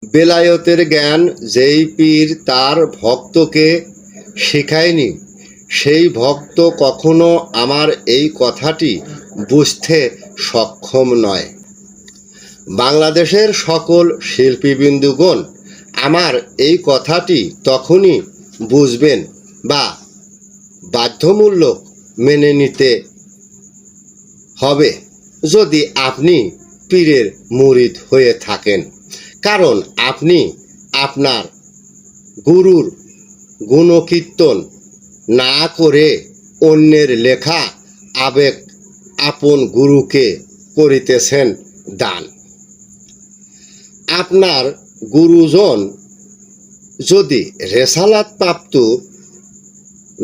বেলায়েতের জ্ঞান যেই পীর তার ভক্তকে শেখায়নি, সেই ভক্ত কখনো আমার এই কথাটি বুঝতে সক্ষম নয়। বাংলাদেশের সকল শিল্পীবৃন্দগণ আমার এই কথাটি তখনই বুঝবেন বা বাধ্যমূলক মেনে নিতে হবে যদি আপনি পীরের মুরিদ হয়ে থাকেন। কারণ আপনি আপনার গুরুর গুণকীর্তন না করে অন্যের লেখা আবেগ আপন গুরুকে করিতেছেন দান। আপনার গুরুজন যদি রেসালাত প্রাপ্ত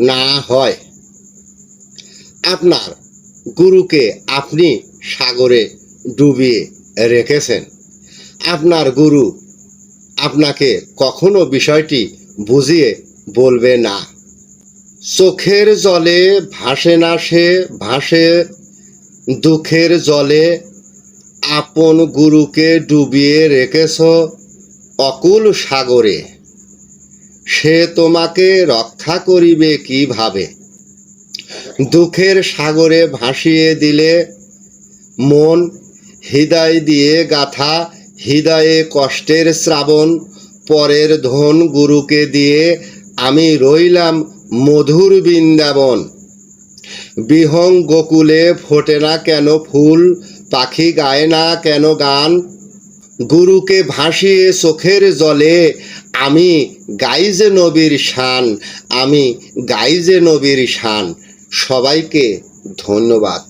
না হয়, আপনার গুরুকে আপনি সাগরে ডুবিয়ে রেখেছেন। আপনার গুরু আপনাকে কখনো বিষয়টি বুঝিয়ে বলবে না। চোখের জলে ভাসে না সে, ভাসে দুঃখের জলে। আপন গুরুকে ডুবিয়ে রেখেছ অকুল সাগরে, সে তোমাকে রক্ষা করিবে কিভাবে? দুঃখের সাগরে ভাসিয়ে দিলে মন, হৃদয় দিয়ে গাথা হৃদয়ে কষ্টের শ্রাবণ। পরের ধন গুরুকে দিয়ে আমি রইলাম মধুর বৃন্দাবন। বিহং গোকুলে ফোটে না কেন ফুল, পাখি গায় না কেন গান? গুরুকে ভাসিয়ে চোখের জলে আমি গাই যে নবীর শান, আমি গাই যে নবীর শান। সবাইকে ধন্যবাদ।